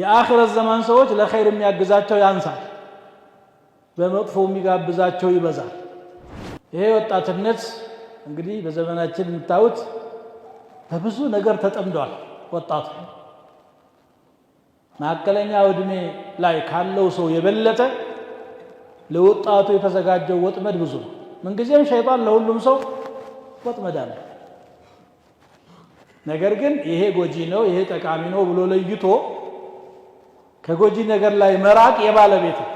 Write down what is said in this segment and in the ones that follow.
የአኺረት ዘመን ሰዎች ለኸይር የሚያግዛቸው ያንሳል፣ በመጥፎ የሚጋብዛቸው ይበዛል። ይሄ ወጣትነት እንግዲህ በዘመናችን የምታዩት በብዙ ነገር ተጠምዷል። ወጣቱ ማዕከለኛ ዕድሜ ላይ ካለው ሰው የበለጠ ለወጣቱ የተዘጋጀው ወጥመድ ብዙ ነው። ምንጊዜም ሸይጣን ለሁሉም ሰው ወጥመድ አለ። ነገር ግን ይሄ ጎጂ ነው ይሄ ጠቃሚ ነው ብሎ ለይቶ ከጎጂ ነገር ላይ መራቅ የባለቤት ነው።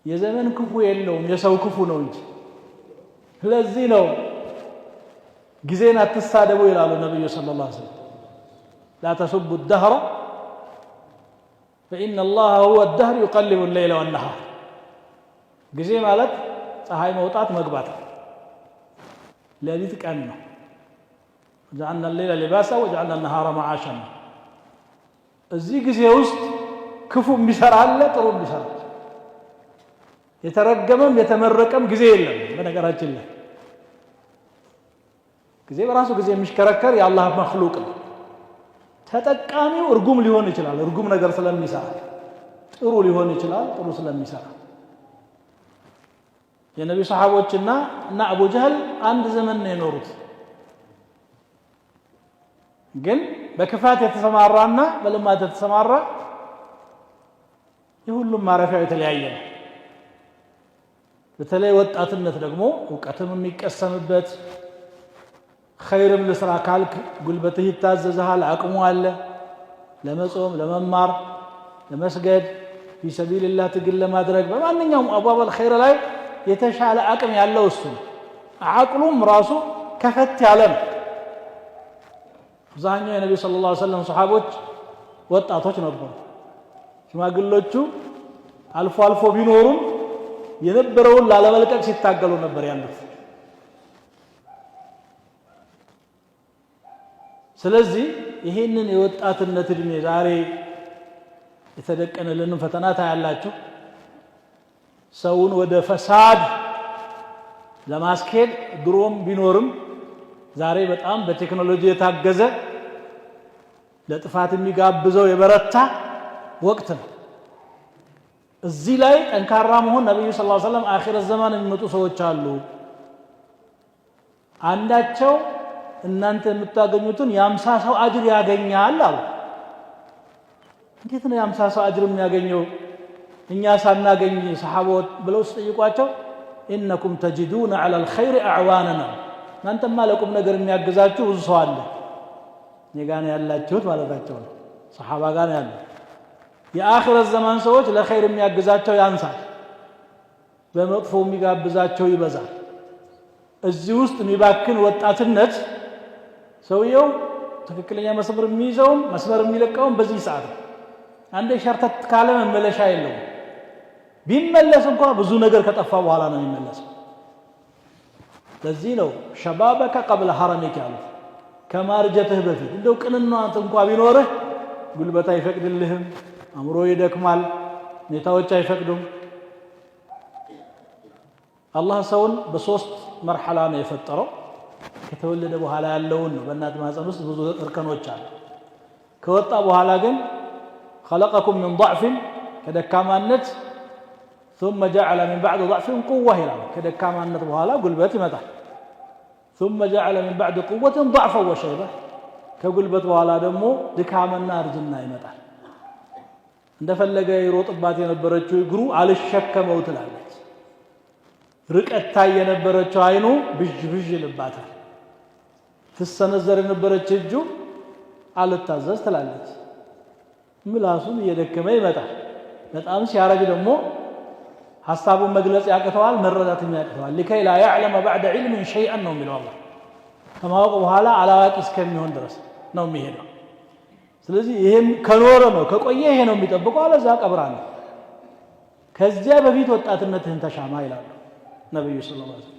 የዘመን ክፉ የለውም የሰው ክፉ ነው እንጂ። ስለዚህ ነው ጊዜን አትሳደቡ ይላሉ ነብዩ ሰለላሁ ዐለይሂ ወሰለም። لا تسبوا الدهر فإن الله هو الدهر يقلب الليل والنهار። ጊዜ ማለት ፀሐይ መውጣት መግባት ሌሊት ቀን ነው። جعلنا الليل لباسا وجعلنا النهار معاشا። እዚህ ጊዜ ውስጥ ክፉ የሚሰራ አለ ጥሩ የሚሰራ የተረገመም የተመረቀም ጊዜ የለም። በነገራችን ላይ ጊዜ በራሱ ጊዜ የሚሽከረከር የአላህ መክሉቅ ነው። ተጠቃሚው እርጉም ሊሆን ይችላል እርጉም ነገር ስለሚሰራ፣ ጥሩ ሊሆን ይችላል ጥሩ ስለሚሰራ። የነብዩ ሰሃቦችና አቡ ጀህል አንድ ዘመን ነው የኖሩት። ግን በክፋት የተሰማራና በልማት የተሰማራ የሁሉም ማረፊያው የተለያየ ነው። በተለይ ወጣትነት ደግሞ ዕውቀትም የሚቀሰምበት ኸይርም ለስራ ካልክ ጉልበትህ ይታዘዝሃል፣ አቅሙ አለ ለመጾም ለመማር ለመስገድ في سبيل الله ትግል ለማድረግ በማንኛውም አባባል ኸይር ላይ የተሻለ አቅም ያለው እሱ ነው። አቅሉም ራሱ ከፈት ያለ ነው። አብዛኛው የነብዩ ሰለላሁ ዐለይሂ ወሰለም ሰሃቦች ወጣቶች ነበሩ። ሽማግሌዎቹ አልፎ አልፎ ቢኖሩም የነበረውን ላለመልቀቅ ሲታገሉ ነበር ያሉት። ስለዚህ ይሄንን የወጣትነት እድሜ ዛሬ የተደቀነልን ፈተና ታያላችሁ። ሰውን ወደ ፈሳድ ለማስኬድ ድሮም ቢኖርም ዛሬ በጣም በቴክኖሎጂ የታገዘ ለጥፋት የሚጋብዘው የበረታ ወቅት ነው። እዚህ ላይ ጠንካራ መሆን ነብዩ ሰለላሁ ዐለይሂ ወሰለም አኺረት ዘመን የሚመጡ ሰዎች አሉ፣ አንዳቸው እናንተ የምታገኙትን የ50 ሰው አጅር ያገኛል አሉ። እንዴት ነው የ50 ሰው አጅር የሚያገኘው እኛ ሳናገኝ ሰሃቦት ብለው ሲጠይቋቸው ኢነኩም ተጅዱነ ዐለ الخير አዕዋነና፣ እናንተማ ለቁም ነገር የሚያግዛችሁ ብዙ ሰው አለ፣ እኔ ጋር ነው ያላችሁት ማለታቸው ነው። ሰሃባ ጋር ነው ያለው። የአኺረት ዘመን ሰዎች ለኸይር የሚያግዛቸው ያንሳል፣ በመጥፎ የሚጋብዛቸው ይበዛል። እዚህ ውስጥ የሚባክን ወጣትነት ሰውየው ትክክለኛ መስመር የሚይዘውም መስመር የሚለቀውም በዚህ ሰዓት ነው። አንዴ ሸርተት ካለ መመለሻ የለውም። ቢመለስ እንኳን ብዙ ነገር ከጠፋ በኋላ ነው የሚመለሰው። ለዚህ ነው ሸባበከ ቀብለ ሐረሚከ ያሉት፣ ከማርጀትህ በፊት እንደው ቅንነት እንኳን ቢኖርህ ጉልበት አይፈቅድልህም፣ አእምሮ ይደክማል፣ ሁኔታዎች አይፈቅዱም። አላህ ሰውን በሶስት መርሐላ ነው የፈጠረው። ከተወለደ በኋላ ያለውን ነው። በእናት ማህፀን ውስጥ ብዙ እርከኖች አሉ። ከወጣ በኋላ ግን خلقكم من ضعف ከደካማነት ثم جعل من بعد ضعف قوة ይላል። ከደካማነት በኋላ ጉልበት ይመጣል። ثم جعل من بعد قوة ضعفا وشيبة ከጉልበት በኋላ ደግሞ ድካምና እርጅና ይመጣል። እንደፈለገ ይሮጥባት የነበረችው እግሩ አልሸከመው ትላለች። ርቀት ታይ የነበረችው አይኑ ብዥ ብዥ ይልባታል። ትሰነዘር የነበረች እጁ አልታዘዝ ትላለች። ምላሱን እየደከመ ይመጣል። በጣም ሲያረጅ ደግሞ ሐሳቡን መግለጽ ያቅተዋል፣ መረዳትም ያቅተዋል። لكي لا يعلم بعد علم شيئا ነው የሚለው አላህ። ከማወቅ በኋላ አላዋቂ እስከሚሆን ድረስ ነው የሚሄደው። ስለዚህ ይሄም ከኖረ ነው ከቆየ ይሄ ነው የሚጠብቀው፣ አለዛ ቀብራለሁ። ከዚያ በፊት ወጣትነትህን ተሻማ ይላሉ ነብዩ ሰለላሁ ዐለይሂ ወሰለም።